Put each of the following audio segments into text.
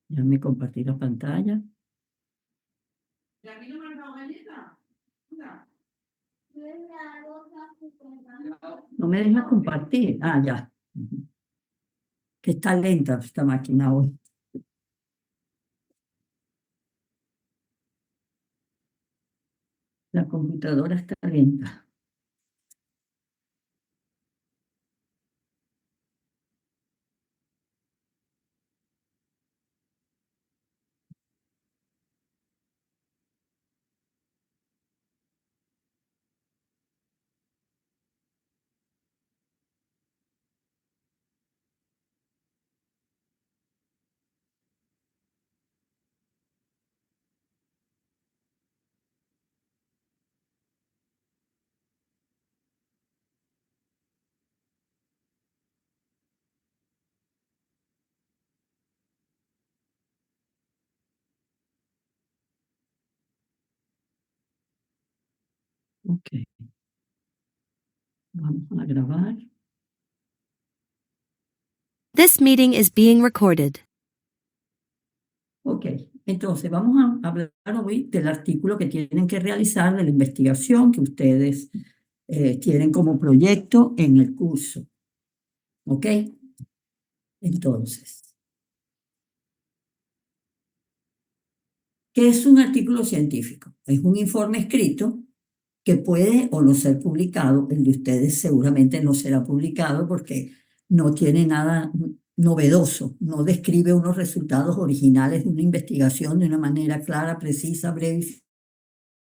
Déjame compartir la pantalla. No me deja compartir. Ah, ya. Que está lenta esta máquina hoy. La computadora está lenta. Ok. Vamos a grabar. This meeting is being recorded. Ok, entonces vamos a hablar hoy del artículo que tienen que realizar, de la investigación que ustedes tienen como proyecto en el curso. Ok, entonces, ¿qué es un artículo científico? Es un informe escrito que puede o no ser publicado. El de ustedes seguramente no será publicado porque no tiene nada novedoso, no describe unos resultados originales de una investigación de una manera clara, precisa, breve y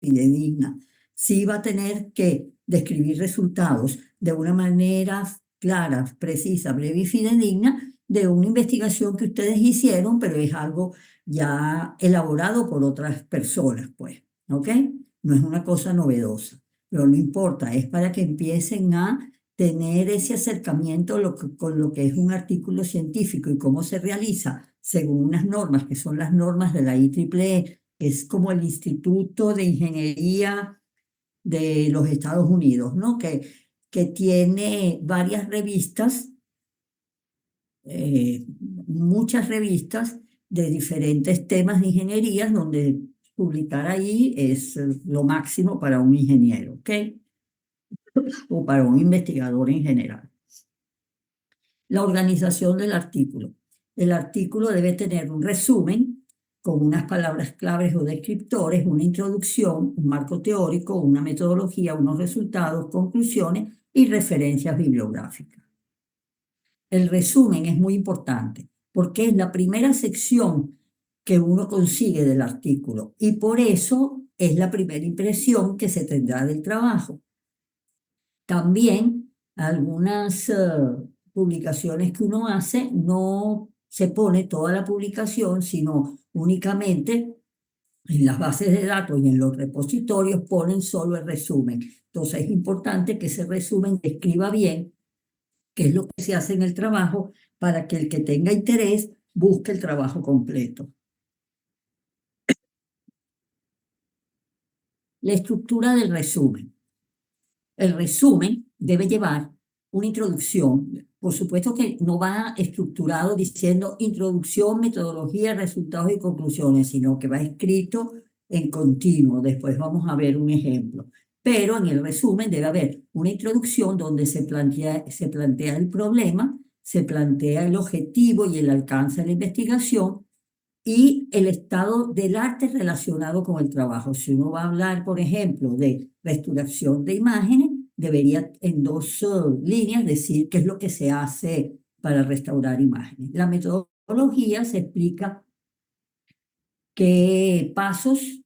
fidedigna. Sí va a tener que describir resultados de una manera clara, precisa, breve y fidedigna de una investigación que ustedes hicieron, pero es algo ya elaborado por otras personas, pues, ¿ok? No es una cosa novedosa, pero no importa, es para que empiecen a tener ese acercamiento con lo que es un artículo científico y cómo se realiza según unas normas, que son las normas de la IEEE, es como el Instituto de Ingeniería de los Estados Unidos, ¿no? Que tiene varias revistas, muchas revistas de diferentes temas de ingeniería, donde publicar ahí es lo máximo para un ingeniero, ¿ok? O para un investigador en general. La organización del artículo. El artículo debe tener un resumen con unas palabras claves o descriptores, una introducción, un marco teórico, una metodología, unos resultados, conclusiones y referencias bibliográficas. El resumen es muy importante porque es la primera sección que uno consigue del artículo y por eso es la primera impresión que se tendrá del trabajo. También algunas publicaciones que uno hace no se pone toda la publicación, sino únicamente en las bases de datos y en los repositorios ponen solo el resumen. Entonces es importante que ese resumen describa bien qué es lo que se hace en el trabajo para que el que tenga interés busque el trabajo completo. La estructura del resumen. El resumen debe llevar una introducción. Por supuesto que no va estructurado diciendo introducción, metodología, resultados y conclusiones, sino que va escrito en continuo. Después vamos a ver un ejemplo. Pero en el resumen debe haber una introducción donde se plantea el problema, se plantea el objetivo y el alcance de la investigación y el estado del arte relacionado con el trabajo. Si uno va a hablar, por ejemplo, de restauración de imágenes, debería en dos líneas decir qué es lo que se hace para restaurar imágenes. La metodología se explica qué pasos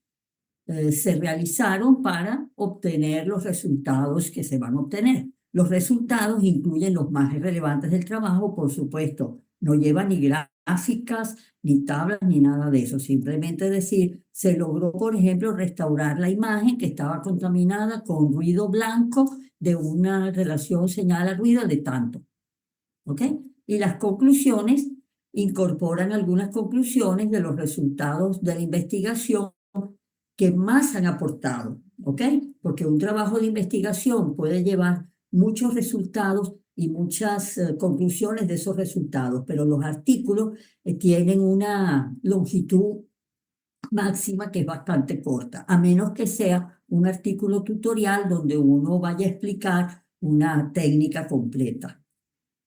se realizaron para obtener los resultados que se van a obtener. Los resultados incluyen los más relevantes del trabajo, por supuesto, no lleva ni gráficas, ni tablas, ni nada de eso. Simplemente decir, se logró, por ejemplo, restaurar la imagen que estaba contaminada con ruido blanco de una relación señal-ruido de tanto. ¿Ok? Y las conclusiones incorporan algunas conclusiones de los resultados de la investigación que más han aportado, ¿ok? Porque un trabajo de investigación puede llevar muchos resultados y muchas conclusiones de esos resultados, pero los artículos tienen una longitud máxima que es bastante corta, a menos que sea un artículo tutorial donde uno vaya a explicar una técnica completa.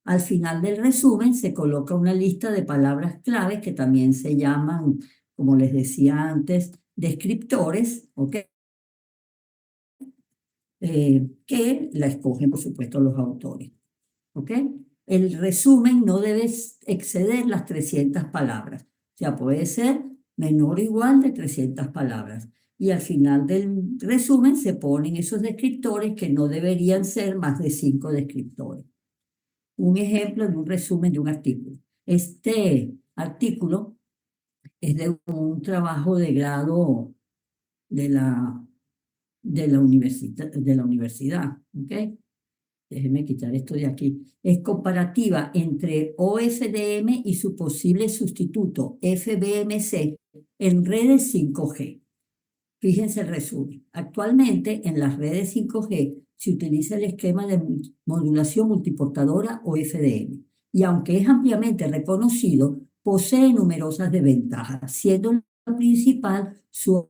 Al final del resumen se coloca una lista de palabras claves que también se llaman, como les decía antes, descriptores, ¿ok? Que la escogen, por supuesto, los autores, ¿ok? El resumen no debe exceder las 300 palabras, o sea, puede ser menor o igual de 300 palabras. Y al final del resumen se ponen esos descriptores que no deberían ser más de 5 descriptores. Un ejemplo de un resumen de un artículo. Este artículo es de un trabajo de grado de la universidad, ¿ok? Déjenme quitar esto de aquí. Es comparativa entre OFDM y su posible sustituto FBMC en redes 5G. Fíjense el resumen. Actualmente en las redes 5G se utiliza el esquema de modulación multiportadora o FDM, y aunque es ampliamente reconocido, posee numerosas desventajas, siendo la principal su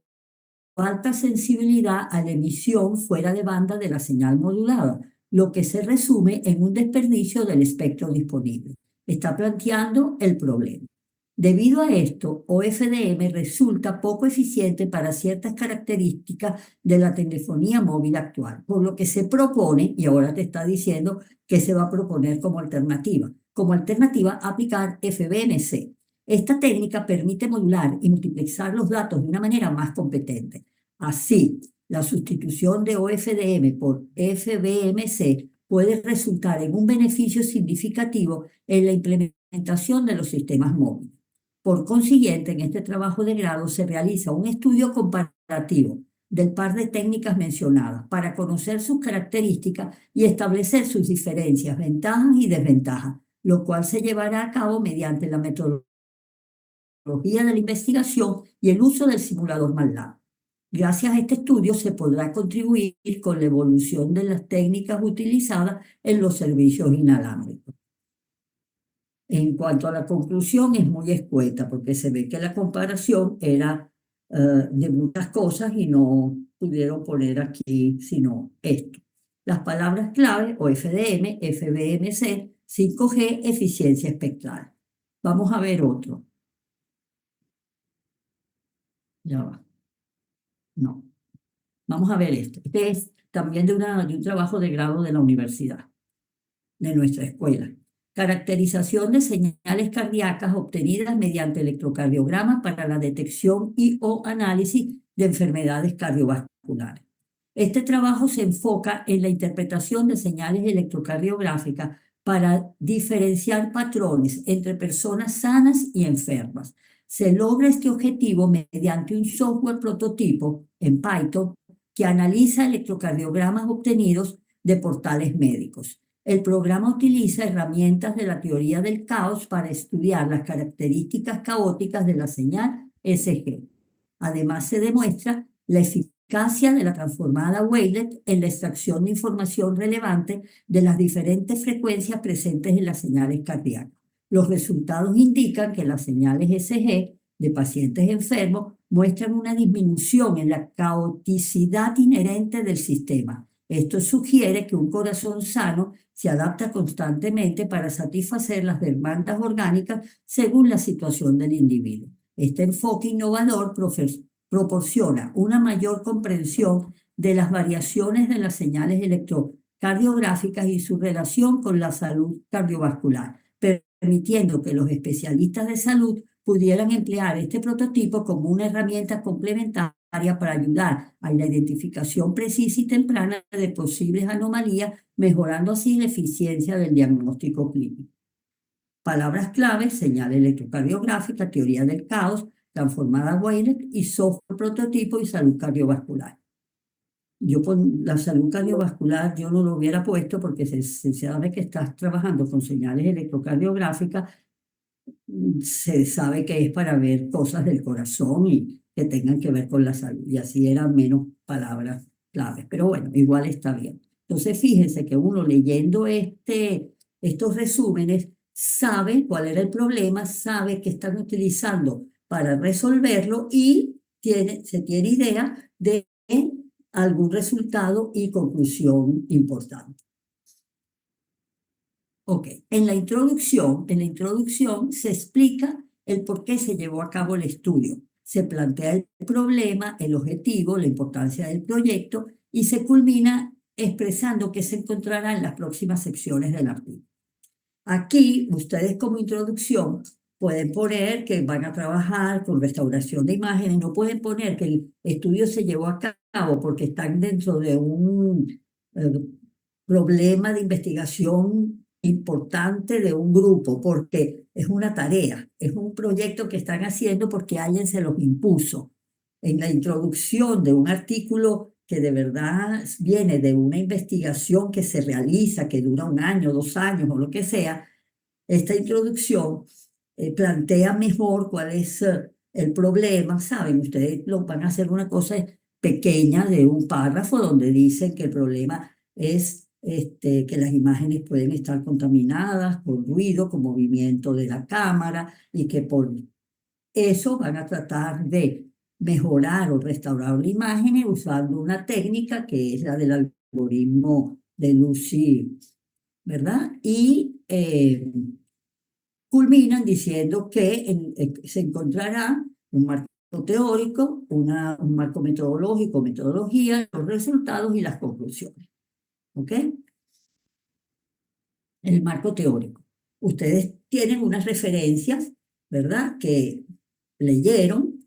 alta sensibilidad a la emisión fuera de banda de la señal modulada, lo que se resume en un desperdicio del espectro disponible. Está planteando el problema. Debido a esto, OFDM resulta poco eficiente para ciertas características de la telefonía móvil actual, por lo que se propone, y ahora te está diciendo que se va a proponer como alternativa. Como alternativa, aplicar FBMC. Esta técnica permite modular y multiplexar los datos de una manera más competente. Así, la sustitución de OFDM por FBMC puede resultar en un beneficio significativo en la implementación de los sistemas móviles. Por consiguiente, en este trabajo de grado se realiza un estudio comparativo del par de técnicas mencionadas para conocer sus características y establecer sus diferencias, ventajas y desventajas, lo cual se llevará a cabo mediante la metodología de la investigación y el uso del simulador MATLAB. Gracias a este estudio se podrá contribuir con la evolución de las técnicas utilizadas en los servicios inalámbricos. En cuanto a la conclusión, es muy escueta porque se ve que la comparación era de muchas cosas y no pudieron poner aquí sino esto. Las palabras clave OFDM, FBMC, 5G, eficiencia espectral. Vamos a ver otro. Ya va. No. Vamos a ver esto. Este es también de un trabajo de grado de la universidad, de nuestra escuela. Caracterización de señales cardíacas obtenidas mediante electrocardiograma para la detección y o análisis de enfermedades cardiovasculares. Este trabajo se enfoca en la interpretación de señales electrocardiográficas para diferenciar patrones entre personas sanas y enfermas. Se logra este objetivo mediante un software prototipo en Python que analiza electrocardiogramas obtenidos de portales médicos. El programa utiliza herramientas de la teoría del caos para estudiar las características caóticas de la señal SG. Además, se demuestra la eficacia de la transformada wavelet en la extracción de información relevante de las diferentes frecuencias presentes en las señales cardíacas. Los resultados indican que las señales SG de pacientes enfermos muestran una disminución en la caoticidad inherente del sistema. Esto sugiere que un corazón sano se adapta constantemente para satisfacer las demandas orgánicas según la situación del individuo. Este enfoque innovador proporciona una mayor comprensión de las variaciones de las señales electrocardiográficas y su relación con la salud cardiovascular, permitiendo que los especialistas de salud pudieran emplear este prototipo como una herramienta complementaria para ayudar a la identificación precisa y temprana de posibles anomalías, mejorando así la eficiencia del diagnóstico clínico. Palabras claves: señal electrocardiográfica, teoría del caos, transformada wavelet y software prototipo y salud cardiovascular. Yo con la salud cardiovascular yo no lo hubiera puesto porque se sabe que estás trabajando con señales electrocardiográficas, se sabe que es para ver cosas del corazón y que tengan que ver con la salud, y así eran menos palabras claves, pero bueno, igual está bien. Entonces, fíjense que uno leyendo estos resúmenes sabe cuál era el problema, sabe qué están utilizando para resolverlo y se tiene idea de algún resultado y conclusión importante. Ok, en la introducción se explica el por qué se llevó a cabo el estudio. Se plantea el problema, el objetivo, la importancia del proyecto y se culmina expresando qué se encontrará en las próximas secciones del artículo. Aquí, ustedes como introducción pueden poner que van a trabajar con restauración de imágenes, no pueden poner que el estudio se llevó a cabo porque están dentro de un problema de investigación importante de un grupo, porque es una tarea, es un proyecto que están haciendo porque alguien se los impuso. En la introducción de un artículo que de verdad viene de una investigación que se realiza, que dura 1 año, 2 años o lo que sea, esta introducción plantea mejor cuál es el problema, ¿saben? Ustedes lo van a hacer una cosa pequeña de un párrafo donde dicen que el problema es que las imágenes pueden estar contaminadas por ruido, con movimiento de la cámara y que por eso van a tratar de mejorar o restaurar la imagen usando una técnica que es la del algoritmo de Lucy, ¿verdad? Y culminan diciendo que se encontrará un marco teórico, un marco metodológico, metodología, los resultados y las conclusiones. ¿Ok? El marco teórico. Ustedes tienen unas referencias, ¿verdad? Que leyeron.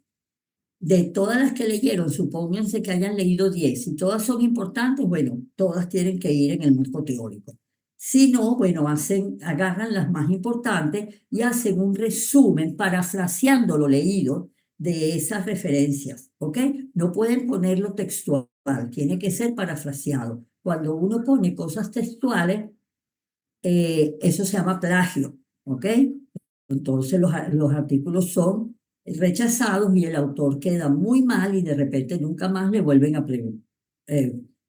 De todas las que leyeron, supónganse que hayan leído 10. Si todas son importantes, bueno, todas tienen que ir en el marco teórico. Si no, bueno, agarran las más importantes y hacen un resumen parafraseando lo leído de esas referencias, ¿ok? No pueden ponerlo textual, tiene que ser parafraseado. Cuando uno pone cosas textuales, eso se llama plagio, ¿ok? Entonces los artículos son rechazados y el autor queda muy mal y de repente nunca más le vuelven a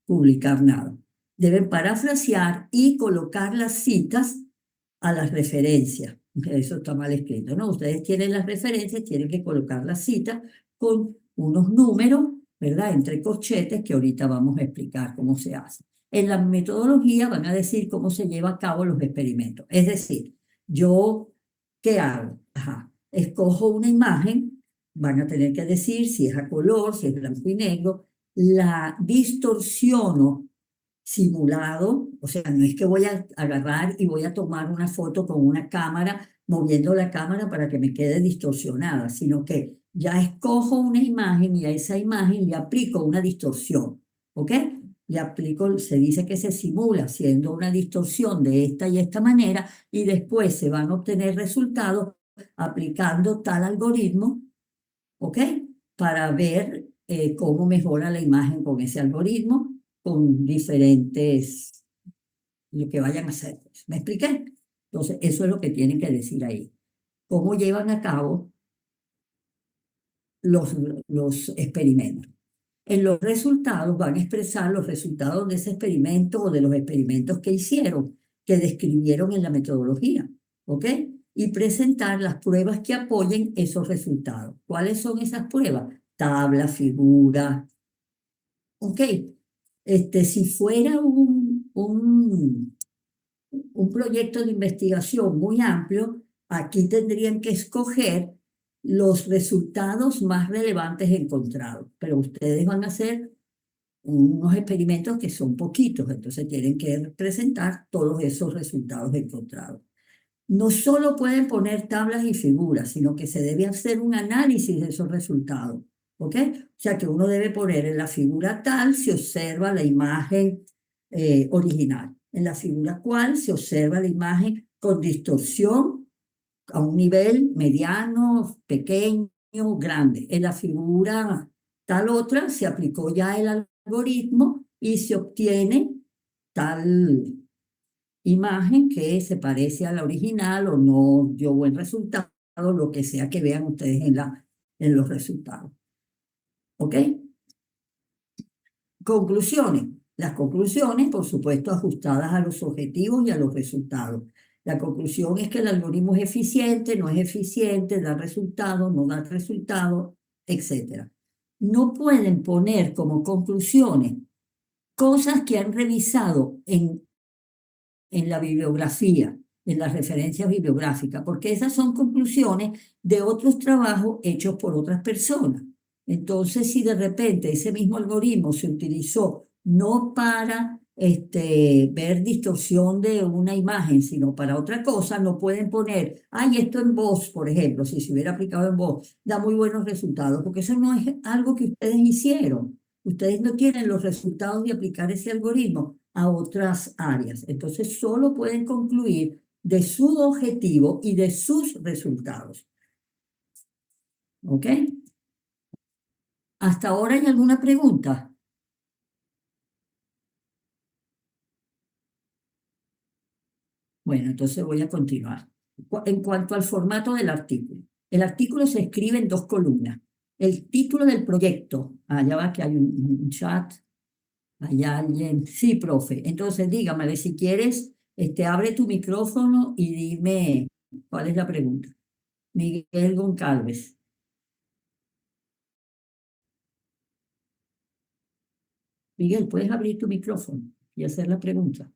publicar nada. Deben parafrasear y colocar las citas a las referencias. Eso está mal escrito, ¿no? Ustedes tienen las referencias, tienen que colocar las citas con unos números, ¿verdad? Entre corchetes que ahorita vamos a explicar cómo se hace. En la metodología van a decir cómo se lleva a cabo los experimentos. Es decir, yo, ¿qué hago? Ajá. Escojo una imagen, van a tener que decir si es a color, si es blanco y negro, la distorsiono simulado, o sea, no es que voy a agarrar y voy a tomar una foto con una cámara, moviendo la cámara para que me quede distorsionada, sino que ya escojo una imagen y a esa imagen le aplico una distorsión, ¿ok? Le aplico, se dice que se simula haciendo una distorsión de esta y esta manera y después se van a obtener resultados aplicando tal algoritmo, ¿ok? Para ver cómo mejora la imagen con ese algoritmo, con diferentes, lo que vayan a hacer. ¿Me expliqué? Entonces, eso es lo que tienen que decir ahí. ¿Cómo llevan a cabo los experimentos? En los resultados van a expresar los resultados de ese experimento o de los experimentos que hicieron, que describieron en la metodología, ¿ok? Y presentar las pruebas que apoyen esos resultados. ¿Cuáles son esas pruebas? Tabla, figura, ¿ok? Si fuera un proyecto de investigación muy amplio, aquí tendrían que escoger los resultados más relevantes encontrados, pero ustedes van a hacer unos experimentos que son poquitos, entonces tienen que presentar todos esos resultados encontrados. No solo pueden poner tablas y figuras, sino que se debe hacer un análisis de esos resultados, ¿ok? O sea que uno debe poner en la figura tal se observa la imagen original, en la figura cual se observa la imagen con distorsión a un nivel mediano, pequeño, grande. En la figura tal otra se aplicó ya el algoritmo y se obtiene tal imagen que se parece a la original o no dio buen resultado, lo que sea que vean ustedes en los resultados. ¿Ok? Conclusiones. Las conclusiones, por supuesto, ajustadas a los objetivos y a los resultados. La conclusión es que el algoritmo es eficiente, no es eficiente, da resultados, no da resultados, etc. No pueden poner como conclusiones cosas que han revisado en la bibliografía, en las referencias bibliográficas, porque esas son conclusiones de otros trabajos hechos por otras personas. Entonces, si de repente ese mismo algoritmo se utilizó no para ver distorsión de una imagen, sino para otra cosa, no pueden poner, ay, esto en voz, por ejemplo, si se hubiera aplicado en voz, da muy buenos resultados, porque eso no es algo que ustedes hicieron. Ustedes no tienen los resultados de aplicar ese algoritmo a otras áreas. Entonces, solo pueden concluir de su objetivo y de sus resultados. ¿Ok? ¿Hasta ahora hay alguna pregunta? Bueno, entonces voy a continuar. En cuanto al formato del artículo, el artículo se escribe en dos columnas. El título del proyecto, allá va que hay un chat, hay alguien, sí, profe. Entonces dígame, a ver si quieres, abre tu micrófono y dime cuál es la pregunta. Miguel Goncalves. Miguel, ¿puedes abrir tu micrófono y hacer la pregunta?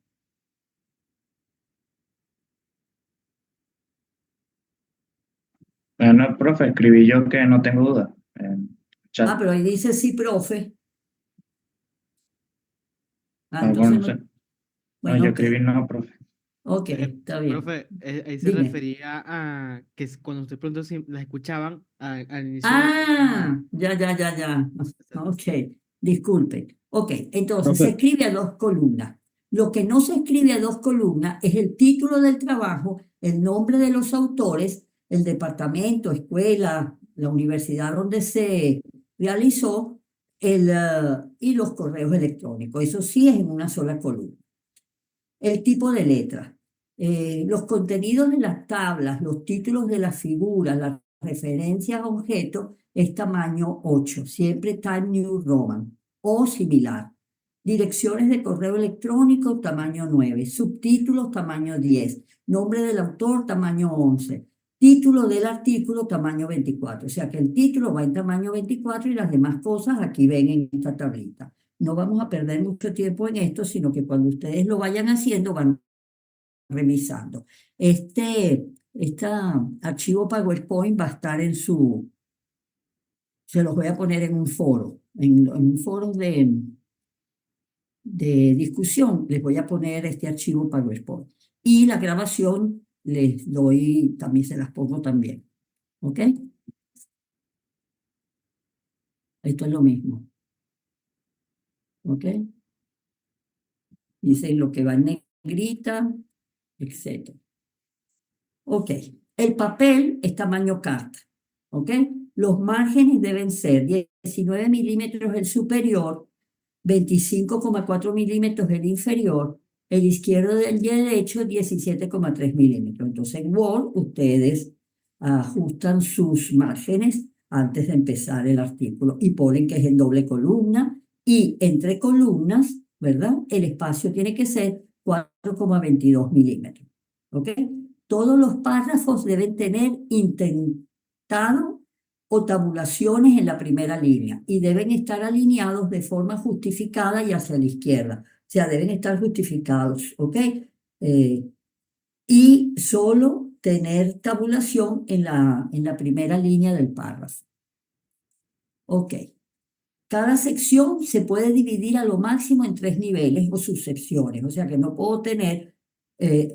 No, profe, escribí yo que no tengo duda. Chat. Pero ahí dice sí, profe. Bueno, Entonces no sé. no. No, Bueno, yo ok. escribí no, profe. Ok, está bien. Profe, ahí se Dime. refería a que cuando usted preguntó si la escuchaban al inicio de la llamada. Ya. Ok, disculpe. Ok, entonces se Profe, escribe a dos columnas. Lo que no se escribe a dos columnas es el título del trabajo, el nombre de los autores, el departamento, escuela, la universidad donde se realizó y los correos electrónicos. Eso sí es en una sola columna. El tipo de letra, los contenidos de las tablas, los títulos de las figuras, las referencias a objetos, es tamaño 8, siempre Time New Roman o similar. Direcciones de correo electrónico, tamaño 9. Subtítulos, tamaño 10. Nombre del autor, tamaño 11. Título del artículo, tamaño 24. O sea que el título va en tamaño 24 y las demás cosas aquí ven en esta tablita. No vamos a perder mucho tiempo en esto, sino que cuando ustedes lo vayan haciendo, van revisando. Este archivo PowerPoint va a estar se los voy a poner en un foro, en un foro de discusión, les voy a poner este archivo PowerPoint. Y la grabación les doy, también se las pongo también. ¿Ok? Esto es lo mismo. ¿Ok? Dicen lo que va en negrita, etc. Ok, el papel es tamaño carta, ¿ok? Los márgenes deben ser 19 milímetros el superior, 25,4 milímetros el inferior, el izquierdo del derecho 17,3 milímetros. Entonces en Word ustedes ajustan sus márgenes antes de empezar el artículo y ponen que es en doble columna y entre columnas, ¿verdad? El espacio tiene que ser 4,22 milímetros, ¿ok? Todos los párrafos deben tener intentado o tabulaciones en la primera línea y deben estar alineados de forma justificada y hacia la izquierda. O sea, deben estar justificados, ¿ok? Y solo tener tabulación en la primera línea del párrafo. Ok. Cada sección se puede dividir a lo máximo en 3 niveles o subsecciones, o sea que no puedo tener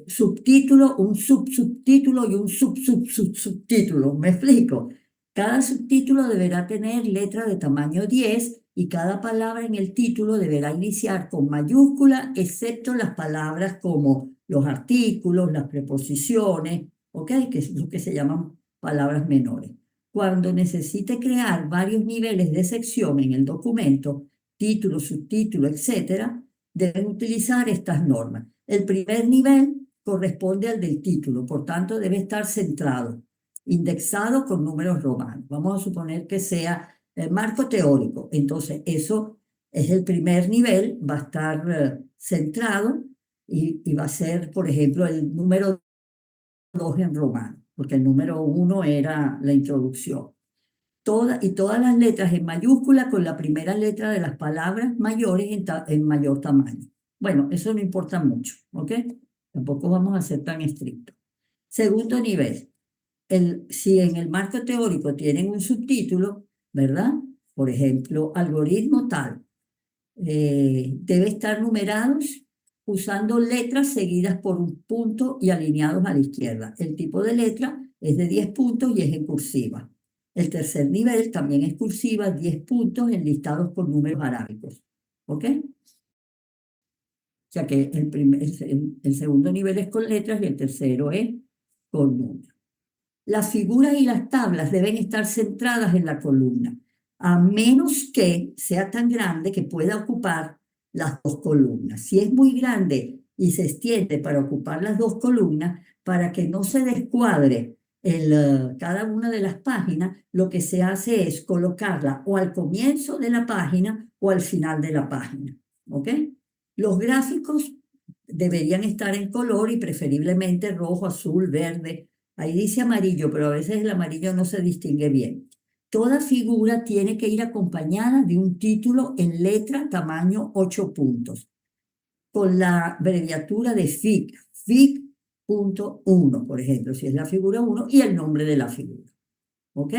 subtítulo, un subtítulo y un subtítulo. ¿Me explico? Cada subtítulo deberá tener letra de tamaño 10 y cada palabra en el título deberá iniciar con mayúscula, excepto las palabras como los artículos, las preposiciones, ¿ok? Que es lo que se llaman palabras menores. Cuando necesite crear varios niveles de sección en el documento, título, subtítulo, etcétera, deben utilizar estas normas. El primer nivel corresponde al del título, por tanto debe estar centrado, indexado con números romanos. Vamos a suponer que sea el marco teórico. Entonces, eso Es el primer nivel, va a estar centrado y va a ser, por ejemplo, el número 2 en romano, porque el número 1 era la introducción. Y todas las letras en mayúscula con la primera letra de las palabras mayores en mayor tamaño. Bueno, eso no importa mucho, ¿ok? Tampoco vamos a ser tan estrictos. Segundo nivel, si en el marco teórico tienen un subtítulo, ¿verdad? Por ejemplo, algoritmo tal, debe estar numerados usando letras seguidas por un punto y alineados a la izquierda. El tipo de letra es de 10 puntos y es en cursiva. El tercer nivel también es cursiva, 10 puntos enlistados por números arábicos. ¿Ok? O sea que el segundo nivel es con letras y el tercero es con números. Las figuras y las tablas deben estar centradas en la columna, a menos que sea tan grande que pueda ocupar las dos columnas. Si es muy grande y se extiende para ocupar las dos columnas, para que no se descuadre cada una de las páginas, lo que se hace es colocarla o al comienzo de la página o al final de la página. ¿Ok? Los gráficos deberían estar en color y preferiblemente rojo, azul, verde. Ahí dice amarillo, pero a veces el amarillo no se distingue bien. Toda figura tiene que ir acompañada de un título en letra tamaño 8 puntos, con la abreviatura de FIG, FIG.1, por ejemplo, si es la figura 1, y el nombre de la figura. ¿Ok?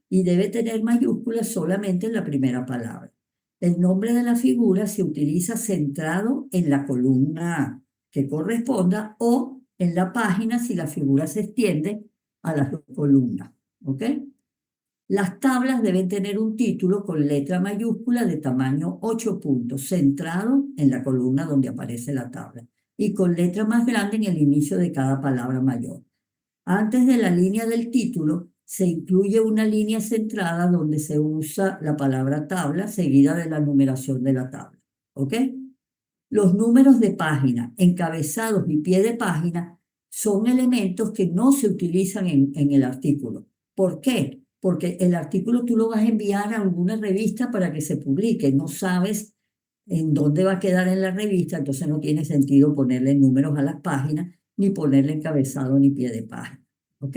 Y debe tener mayúsculas solamente en la primera palabra. El nombre de la figura se utiliza centrado en la columna que corresponda o en la página si la figura se extiende a las dos columnas. ¿Ok? Las tablas deben tener un título con letra mayúscula de tamaño 8 puntos, centrado en la columna donde aparece la tabla y con letra más grande en el inicio de cada palabra mayor. Antes de la línea del título se incluye una línea centrada donde se usa la palabra tabla seguida de la numeración de la tabla. ¿Ok? Los números de página, encabezados y pie de página son elementos que no se utilizan en el artículo. ¿Por qué? Porque el artículo tú lo vas a enviar a alguna revista para que se publique. No sabes en dónde va a quedar en la revista, entonces no tiene sentido ponerle números a las páginas, ni ponerle encabezado ni pie de página. ¿Ok?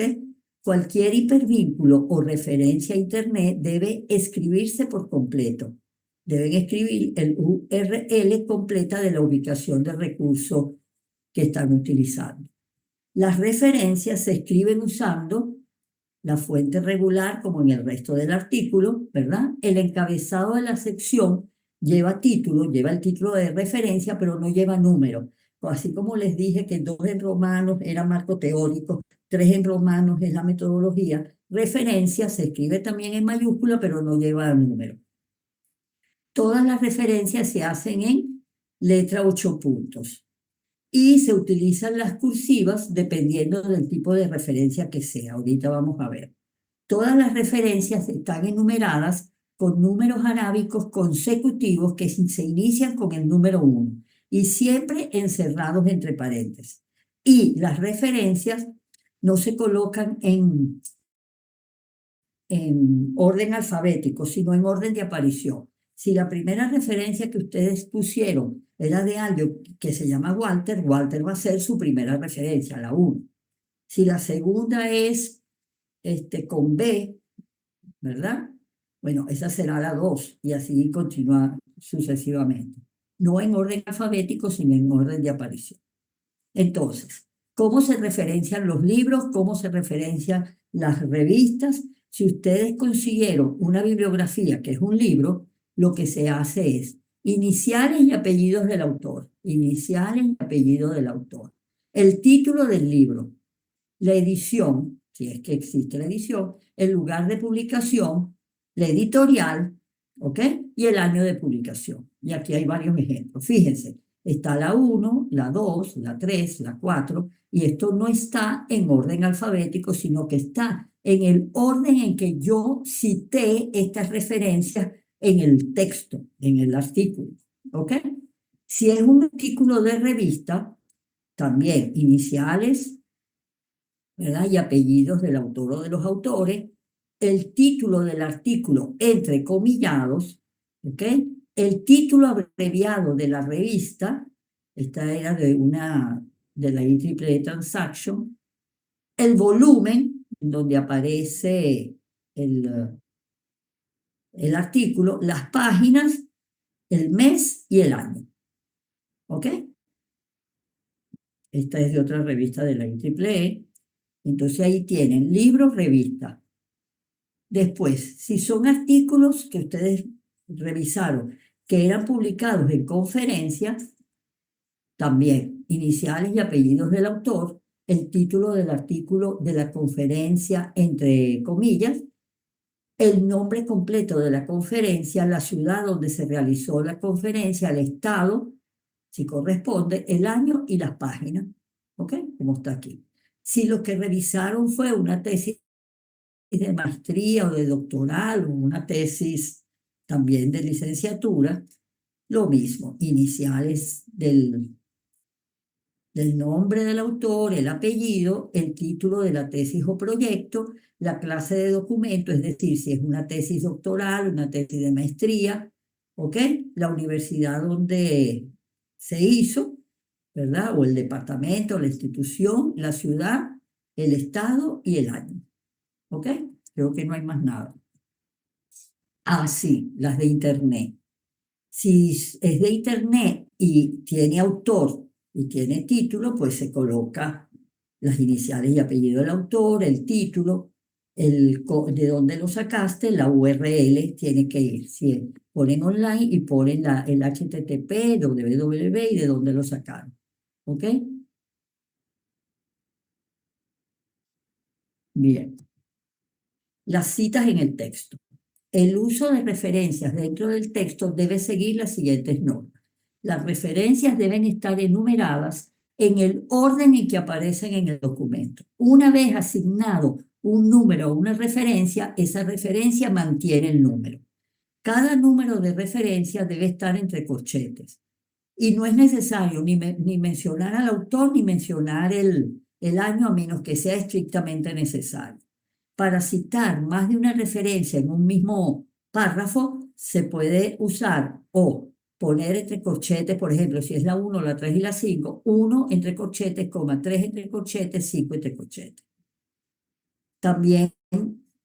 Cualquier hipervínculo o referencia a Internet debe escribirse por completo. Deben escribir el URL completa de la ubicación del recurso que están utilizando. Las referencias se escriben usando la fuente regular como en el resto del artículo, ¿verdad? El encabezado de la sección lleva el título de referencia, pero no lleva número. Así como les dije que 2 en romanos era marco teórico, 3 en romanos es la metodología, referencia se escribe también en mayúscula, pero no lleva número. Todas las referencias se hacen en letra 8 puntos y se utilizan las cursivas dependiendo del tipo de referencia que sea. Ahorita vamos a ver. Todas las referencias están enumeradas con números arábicos consecutivos que se inician con el número 1 y siempre encerrados entre paréntesis. Y las referencias no se colocan en orden alfabético, sino en orden de aparición. Si la primera referencia que ustedes pusieron era de alguien que se llama Walter, Walter va a ser su primera referencia, la 1. Si la segunda es con B, ¿verdad? Bueno, esa será la 2 y así continúa sucesivamente. No en orden alfabético, sino en orden de aparición. Entonces, ¿cómo se referencian los libros? ¿Cómo se referencian las revistas? Si ustedes consiguieron una bibliografía que es un libro, lo que se hace es iniciales y apellidos del autor. Iniciales y apellidos del autor. El título del libro, la edición, si es que existe la edición, el lugar de publicación, la editorial, ¿ok? Y el año de publicación. Y aquí hay varios ejemplos. Fíjense, está la 1, la 2, la 3, la 4, y esto no está en orden alfabético, sino que está en el orden en que yo cité estas referencias en el texto, en el artículo, ¿ok? Si es un artículo de revista, también iniciales, ¿verdad? Y apellidos del autor o de los autores, el título del artículo entre comillados, ¿ok? el título abreviado de la revista, esta era de la IEEE Transaction, el volumen donde aparece el artículo, las páginas, el mes y el año. ¿Ok? Esta es de otra revista de la IEEE. Entonces ahí tienen libros, revistas. Después, si son artículos que ustedes revisaron, que eran publicados en conferencias, también iniciales y apellidos del autor, el título del artículo de la conferencia, entre comillas, el nombre completo de la conferencia, la ciudad donde se realizó la conferencia, el estado, si corresponde, el año y las páginas. ¿Ok? Como está aquí. Si lo que revisaron fue una tesis de maestría o de doctoral o una tesis también de licenciatura, lo mismo, iniciales del nombre del autor, el apellido, el título de la tesis o proyecto, la clase de documento, es decir, si es una tesis doctoral, una tesis de maestría, ¿ok? La universidad donde se hizo, ¿verdad? O el departamento, la institución, la ciudad, el estado y el año, ¿ok? Creo que no hay más nada. Ah, sí, las de Internet. Si es de Internet y tiene autor y tiene título, pues se coloca las iniciales y apellido del autor, el título, de dónde lo sacaste, la URL tiene que ir. Si ponen online y ponen el HTTP, www y de dónde lo sacaron. ¿Ok? Bien. Las citas en el texto. El uso de referencias dentro del texto debe seguir las siguientes normas. Las referencias deben estar enumeradas en el orden en que aparecen en el documento. Una vez asignado un número o una referencia, esa referencia mantiene el número. Cada número de referencia debe estar entre corchetes. Y no es necesario ni mencionar al autor ni mencionar el año a menos que sea estrictamente necesario. Para citar más de una referencia en un mismo párrafo, se puede usar o poner entre corchetes, por ejemplo, si es la 1, la 3 y la 5, 1 entre corchetes, 3 entre corchetes, 5 entre corchetes. También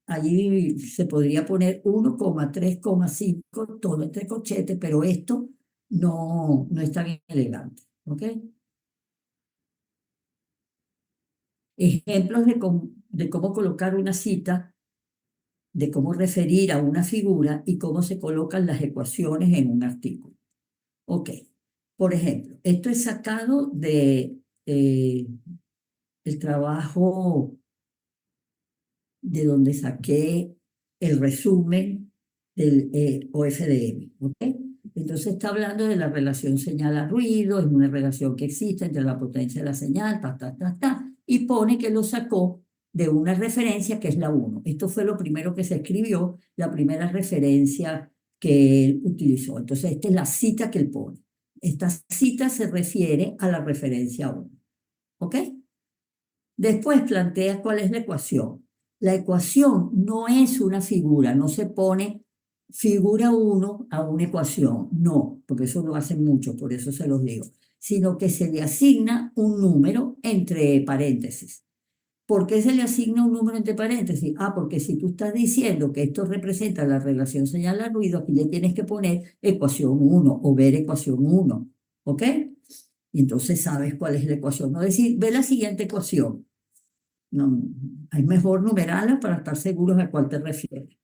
allí se podría poner 1, 3, 5, todo entre corchetes, pero esto no está bien elegante. ¿Ok? Ejemplos de cómo colocar una cita, de cómo referir a una figura y cómo se colocan las ecuaciones en un artículo. Ok, por ejemplo, esto es sacado de el trabajo de donde saqué el resumen del OFDM, ¿ok? Entonces está hablando de la relación señal-ruido, es una relación que existe entre la potencia de la señal, y pone que lo sacó de una referencia que es la 1. Esto fue lo primero que se escribió, la primera referencia que él utilizó. Entonces esta es la cita que él pone. Esta cita se refiere a la referencia 1, ¿ok? Después plantea cuál es la ecuación. La ecuación no es una figura, no se pone figura 1 a una ecuación, no, porque eso lo hacen mucho, por eso se los digo, sino que se le asigna un número entre paréntesis. ¿Por qué se le asigna un número entre paréntesis? Ah, porque si tú estás diciendo que esto representa la relación señal-ruido, aquí le tienes que poner ecuación 1 o ver ecuación 1, ¿ok? Y entonces sabes cuál es la ecuación. No decir, ve la siguiente ecuación. No, es mejor numerarla para estar seguros a cuál te refieres.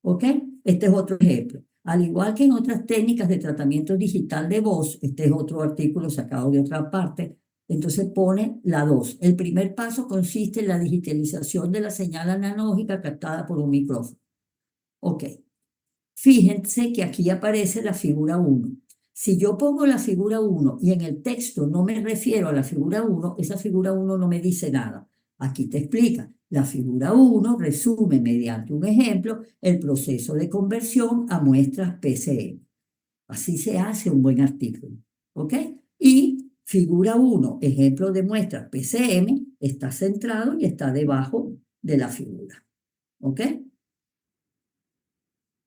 ¿Ok? Este es otro ejemplo. Al igual que en otras técnicas de tratamiento digital de voz, este es otro artículo sacado de otra parte, entonces pone la 2. El primer paso consiste en la digitalización de la señal analógica captada por un micrófono. Ok. Fíjense que aquí aparece la figura 1. Si yo pongo la figura 1 y en el texto no me refiero a la figura 1, esa figura 1 no me dice nada. Aquí te explica. La figura 1 resume mediante un ejemplo el proceso de conversión a muestras PCM. Así se hace un buen artículo. ¿Ok? Y figura 1, ejemplo de muestras PCM, está centrado y está debajo de la figura. ¿Ok?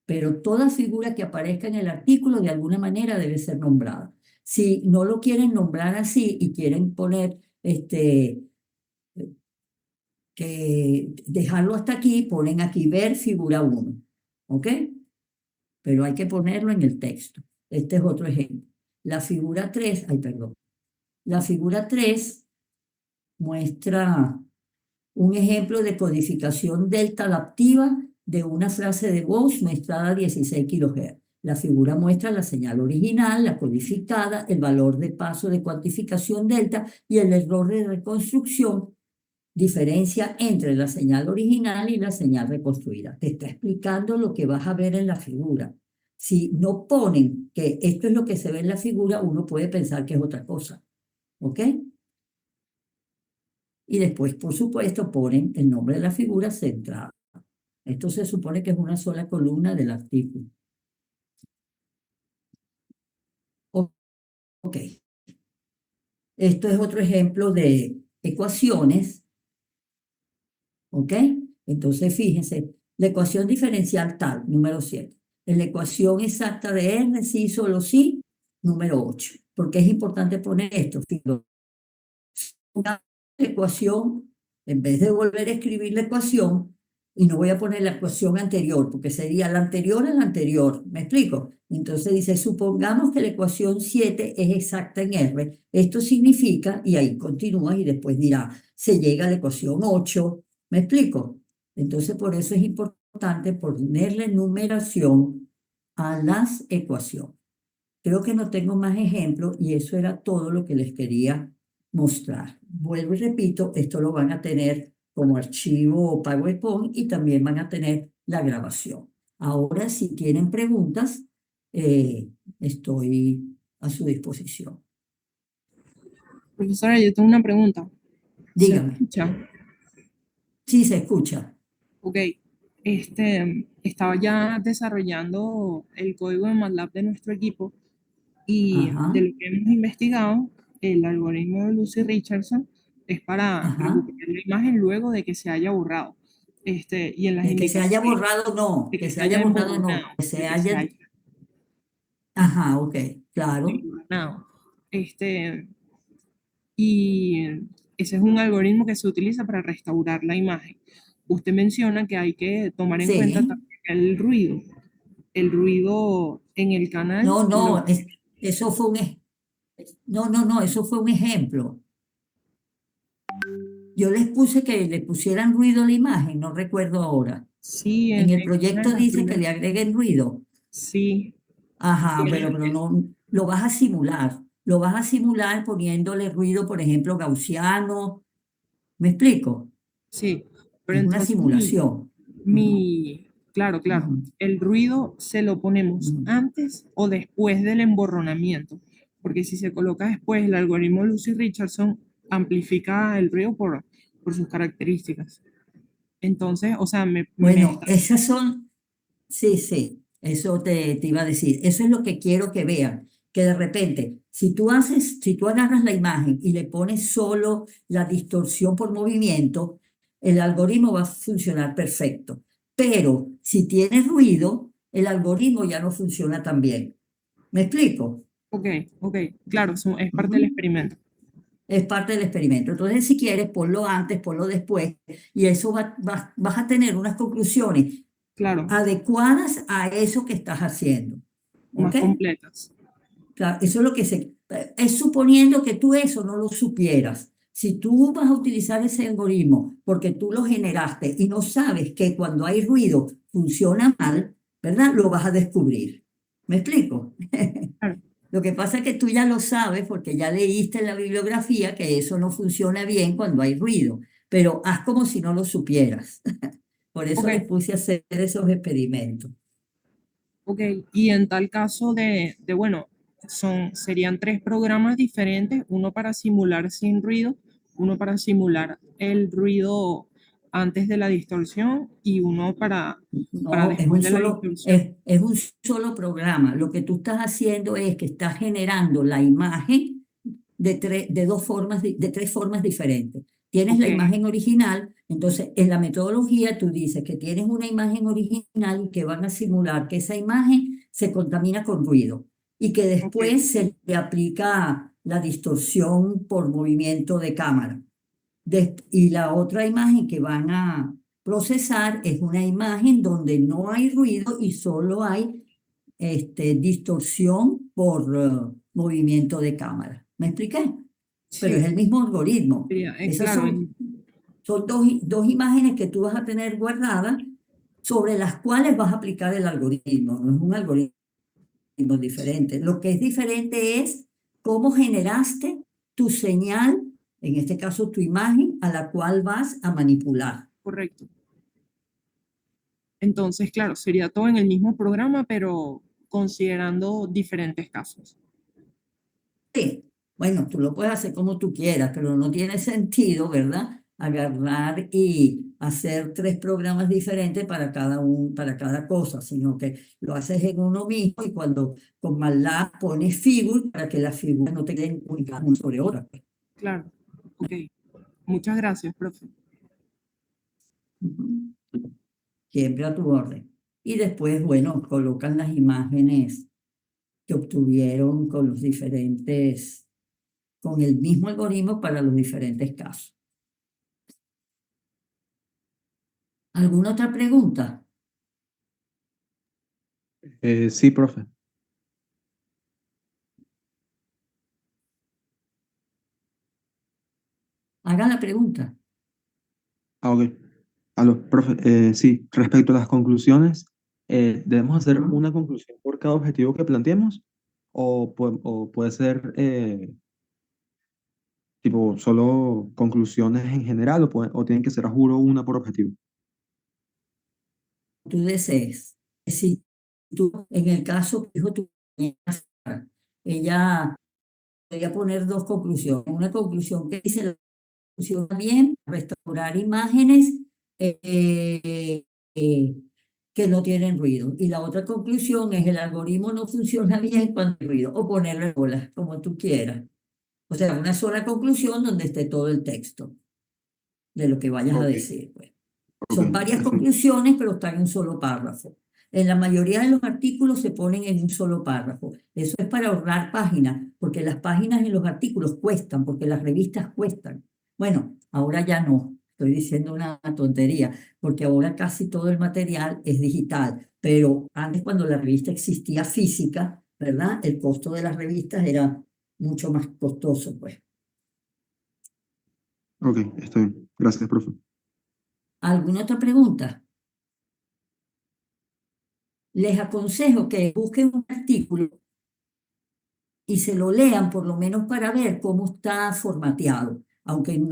pero toda figura que aparezca en el artículo de alguna manera debe ser nombrada. Si no lo quieren nombrar así y quieren poner que dejarlo hasta aquí, ponen aquí ver figura 1, ¿ok? Pero hay que ponerlo en el texto. Este es otro ejemplo. La figura 3, ay, perdón. La figura 3 muestra un ejemplo de codificación delta adaptiva de una frase de voz mezclada a 16 kHz. La figura muestra la señal original, la codificada, el valor de paso de cuantificación delta y el error de reconstrucción. Diferencia entre la señal original y la señal reconstruida. Te está explicando lo que vas a ver en la figura. Si no ponen que esto es lo que se ve en la figura, uno puede pensar que es otra cosa. ¿Ok? Y después, por supuesto, ponen el nombre de la figura centrada. Esto se supone que es una sola columna del artículo. Ok. Esto es otro ejemplo de ecuaciones. ¿Ok? Entonces, fíjense, la ecuación diferencial tal, número 7. La ecuación exacta de R, sí, solo sí, número 8. ¿Por qué es importante poner esto? Una ecuación, en vez de volver a escribir la ecuación, y no voy a poner la ecuación anterior, porque sería la anterior a la anterior, ¿me explico? Entonces dice, supongamos que la ecuación 7 es exacta en R, esto significa, y ahí continúa y después dirá, se llega a la ecuación 8, ¿me explico? Entonces por eso es importante ponerle numeración a las ecuaciones. Creo que no tengo más ejemplos y eso era todo lo que les quería mostrar. Vuelvo y repito, esto lo van a tener como archivo PowerPoint y también van a tener la grabación. Ahora, si tienen preguntas, estoy a su disposición. Profesora, yo tengo una pregunta. ¿Se Dígame. escucha? Sí, se escucha. Ok. Estaba ya desarrollando el código de MATLAB de nuestro equipo y Ajá, de lo que hemos investigado, el algoritmo de Lucy Richardson es para ajá. recuperar la imagen luego de que se haya borrado. Y en las De que se haya indicaciones borrado, no. de Que que se se haya haya borrado, no. emborronado, Que se de que se haya... haya Ajá, ok, claro. emborronado. Y ese es un algoritmo que se utiliza para restaurar la imagen. Usted menciona que hay que tomar en cuenta Sí. también el ruido en el canal. No, no, eso fue no, eso fue un ejemplo. Yo les puse que le pusieran ruido a la imagen, no recuerdo ahora. Sí, En el en una de proyecto las dice que le primeras. agreguen ruido. Sí, Ajá, tiene- pero no, lo vas a simular. Lo vas a simular poniéndole ruido, por ejemplo, gaussiano. ¿Me explico? sí, pero Es una entonces simulación. Ujú, claro, claro, ujú, el ruido se lo ponemos ujú. antes o después del emborronamiento, porque si se coloca después, el algoritmo Lucy Richardson amplifica el ruido por sus características. Entonces, o sea, me Bueno, está, esas son, sí, sí, eso te iba a decir. Eso es lo que quiero que vean, que de repente, si tú agarras la imagen y le pones solo la distorsión por movimiento, el algoritmo va a funcionar perfecto. Pero si tiene ruido, el algoritmo ya no funciona tan bien. ¿Me explico? ok, ok, claro, es parte del Ujú. experimento. Es parte del experimento. Entonces, si quieres, ponlo antes, ponlo después, y eso vas a tener unas conclusiones Claro, adecuadas a eso que estás haciendo. ¿Ok? más completas. Claro, eso es lo que es suponiendo que tú eso no lo supieras. Si tú vas a utilizar ese algoritmo porque tú lo generaste y no sabes que cuando hay ruido funciona mal, ¿verdad? Lo vas a descubrir. ¿Me explico? Claro, Lo que pasa es que tú ya lo sabes porque ya leíste en la bibliografía que eso no funciona bien cuando hay ruido, pero haz como si no lo supieras. Por eso les ok, puse a hacer esos experimentos. ok. Y en tal caso bueno, serían tres programas diferentes, uno para simular sin ruido, uno para simular el ruido antes de la distorsión y uno para No, después de la distorsión. es un solo programa. Lo que tú estás haciendo es que estás generando la imagen de tres formas diferentes. Tienes Ok, la imagen original, Entonces, en la metodología tú dices que tienes una imagen original y que van a simular que esa imagen se contamina con ruido y que después se le aplica la distorsión por movimiento de cámara. Y la otra imagen que van a procesar es una imagen donde no hay ruido y solo hay distorsión por movimiento de cámara. ¿Me expliqué? Pero es Sí, el mismo algoritmo. Esas claro, son dos imágenes que tú vas a tener guardadas sobre las cuales vas a aplicar el algoritmo. No es un algoritmo diferente. Lo que es diferente es cómo generaste tu señal, en este caso tu imagen, a la cual vas a manipular. correcto. Entonces, claro, sería todo en el mismo programa, pero considerando diferentes casos. Sí, bueno, tú lo puedes hacer como tú quieras, pero no tiene sentido, ¿verdad? Agarrar y hacer 3 programas diferentes para cada cosa, sino que lo haces en uno mismo y cuando con MATLAB pones figuras para que las figuras no te queden únicas una sobre otra. Claro, ok. Muchas gracias, profe. Ujú. Siempre a tu orden. Y después, bueno, colocan las imágenes que obtuvieron con el mismo algoritmo para los diferentes casos. ¿Alguna otra pregunta? Sí, profe. Hagan la pregunta. Ok. Aló, profe. Sí, respecto a las conclusiones, ¿debemos hacer una conclusión por cada objetivo que planteemos? ¿O puede ser tipo solo conclusiones en general o tienen que ser a juro una por objetivo? Tú desees. Si tú, en el caso que dijo tu compañera Sara, ella podría poner 2 conclusiones. Una conclusión que dice la funciona bien, restaurar imágenes eh, que no tienen ruido. Y la otra conclusión es el algoritmo no funciona bien cuando hay ruido, o ponerle bolas, como tú quieras. O sea, una sola conclusión donde esté todo el texto de lo que vayas a Ok, decir, pues. ok, Son varias está bien. conclusiones, pero están en un solo párrafo. En la mayoría de los artículos se ponen en un solo párrafo. Eso es para ahorrar páginas, porque las páginas en los artículos cuestan, porque las revistas cuestan. Bueno, ahora ya no. Estoy diciendo una tontería, porque ahora casi todo el material es digital. Pero antes, cuando la revista existía física, ¿verdad? El costo de las revistas era mucho más costoso, pues. Ok, está bien. Gracias, profe. ¿Alguna otra pregunta? Les aconsejo que busquen un artículo y se lo lean por lo menos para ver cómo está formateado, aunque